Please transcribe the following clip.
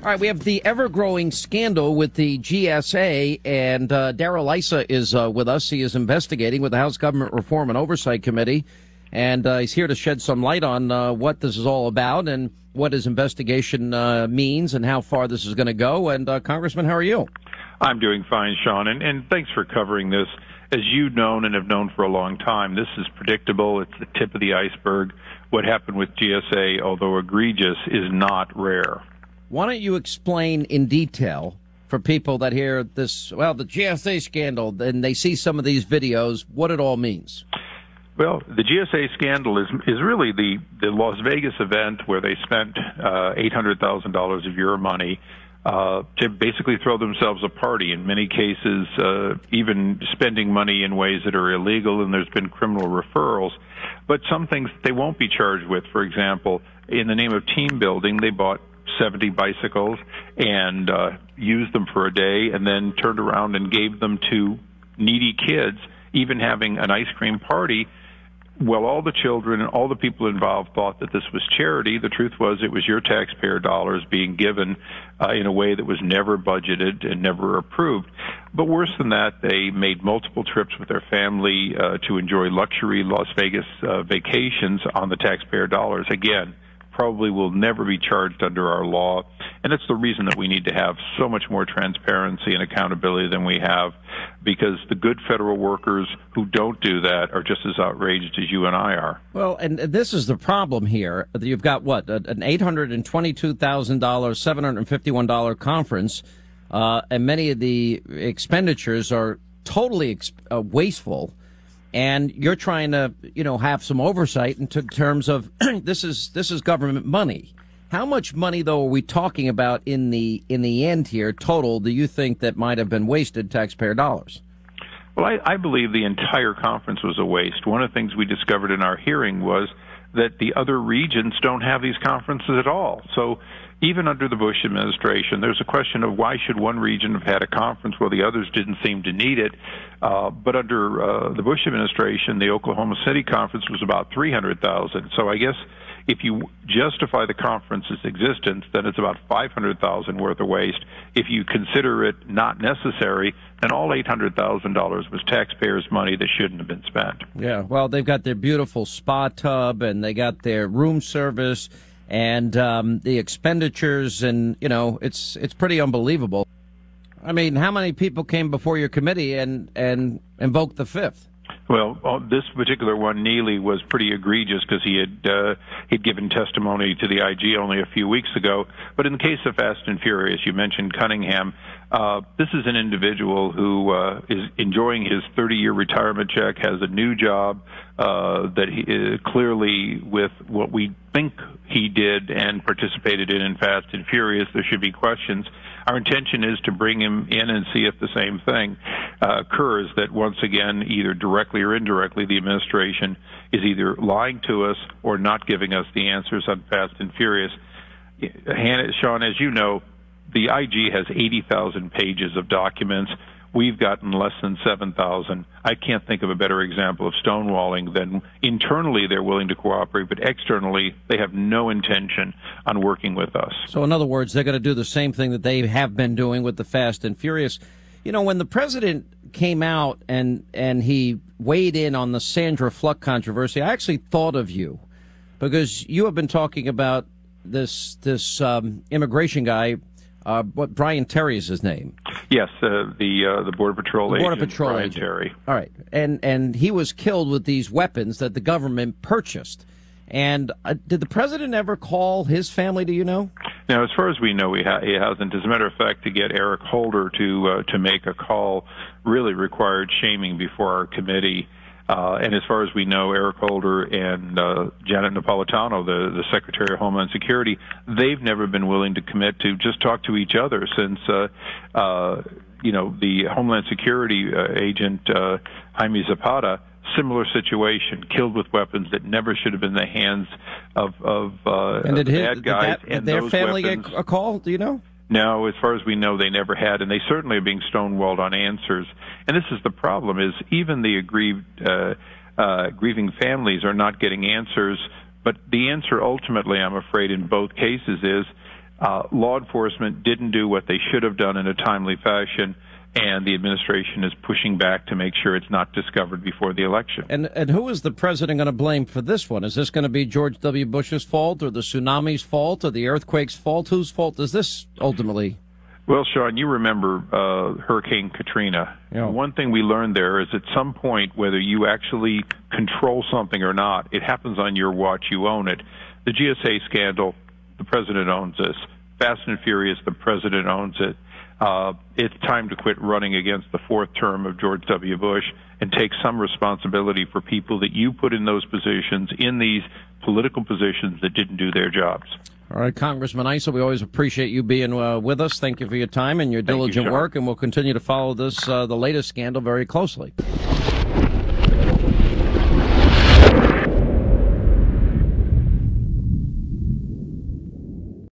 All right, we have the ever-growing scandal with the GSA, and Darrell Issa is with us. He is investigating with the House Government Reform and Oversight Committee, and he's here to shed some light on what this is all about and what his investigation means and how far this is going to go. And, Congressman, how are you? I'm doing fine, Sean, and thanks for covering this. As you've known and have known for a long time, this is predictable. It's the tip of the iceberg. What happened with GSA, although egregious, is not rare. Why don't you explain in detail for people that hear this, well, the GSA scandal, and they see some of these videos, what it all means? Well, the GSA scandal is really the Las Vegas event where they spent $800,000 of your money to basically throw themselves a party, in many cases even spending money in ways that are illegal, and there's been criminal referrals. But some things they won't be charged with. For example, in the name of team building, they bought 70 bicycles and used them for a day and then turned around and gave them to needy kids, even having an ice cream party. Well, all the children and all the people involved thought that this was charity. The truth was it was your taxpayer dollars being given in a way that was never budgeted and never approved. But worse than that, they made multiple trips with their family to enjoy luxury Las Vegas vacations on the taxpayer dollars. Again, probably will never be charged under our law, and it's the reason that we need to have so much more transparency and accountability than we have, because the good federal workers who don't do that are just as outraged as you and I are. Well, and this is the problem here. You've got, what, an $822,000, $751 conference, and many of the expenditures are totally wasteful. And you're trying to, have some oversight in terms of this is government money. How much money, though, are we talking about in the end here, total, do you think that might have been wasted taxpayer dollars? Well, I believe the entire conference was a waste. One of the things we discovered in our hearing was that the other regions don't have these conferences at all. So even under the Bush administration, there's a question of why should one region have had a conference while the others didn't seem to need it. But under the Bush administration, the Oklahoma City conference was about $300,000. So I guess if you justify the conference's existence, then it's about $500,000 worth of waste. If you consider it not necessary, then all $800,000 was taxpayers' money that shouldn't have been spent. Yeah, well, they've got their beautiful spa tub, and they got their room service, and the expenditures, and it's pretty unbelievable. I mean, how many people came before your committee and invoked the fifth? Well, this particular one, Neely, was pretty egregious because he'd given testimony to the IG only a few weeks ago. But in the case of Fast and Furious, you mentioned Cunningham. This is an individual who is enjoying his 30-year retirement check, has a new job that he clearly, with what we think he did and participated in Fast and Furious, there should be questions. Our intention is to bring him in and see if the same thing occurs, that once again, either directly or indirectly, the administration is either lying to us or not giving us the answers on Fast and Furious. Sean, as you know, the IG has 80,000 pages of documents. We've gotten less than 7,000. I can't think of a better example of stonewalling than internally they're willing to cooperate, but externally they have no intention on working with us. So in other words, they're going to do the same thing that they have been doing with the Fast and Furious. When the president came out and he weighed in on the Sandra Fluck controversy, I actually thought of you because you have been talking about this immigration guy. Brian Terry is his name. Yes, the Border Patrol agent. Border Patrol Brian agent. Terry. All right, and he was killed with these weapons that the government purchased. And did the president ever call his family? Do you know? Now, as far as we know, he hasn't. As a matter of fact, to get Eric Holder to make a call really required shaming before our committee. And as far as we know, Eric Holder and Janet Napolitano, the Secretary of Homeland Security, they've never been willing to commit to just talk to each other since, the Homeland Security agent, Jaime Zapata, similar situation, killed with weapons that never should have been in the hands of the bad guys. Did their family get a call? Do you know? No, as far as we know, they never had, and they certainly are being stonewalled on answers. And this is the problem: is even the grieving families are not getting answers. But the answer, ultimately, I'm afraid, in both cases, is Law enforcement didn't do what they should have done in a timely fashion, and the administration is pushing back to make sure it's not discovered before the election. And who is the president going to blame for this one? Is this going to be George W. Bush's fault, or the tsunami's fault, or the earthquake's fault? Whose fault is this ultimately? Well, Sean, you remember Hurricane Katrina. Yeah. One thing we learned there is at some point, whether you actually control something or not, it happens on your watch, you own it. The GSA scandal, the president owns this. Fast and Furious, the president owns it. It's time to quit running against the fourth term of George W. Bush and take some responsibility for people that you put in those positions, in these political positions that didn't do their jobs. All right, Congressman Issa, we always appreciate you being with us. Thank you for your time and your diligent work, and we'll continue to follow this, the latest scandal, very closely.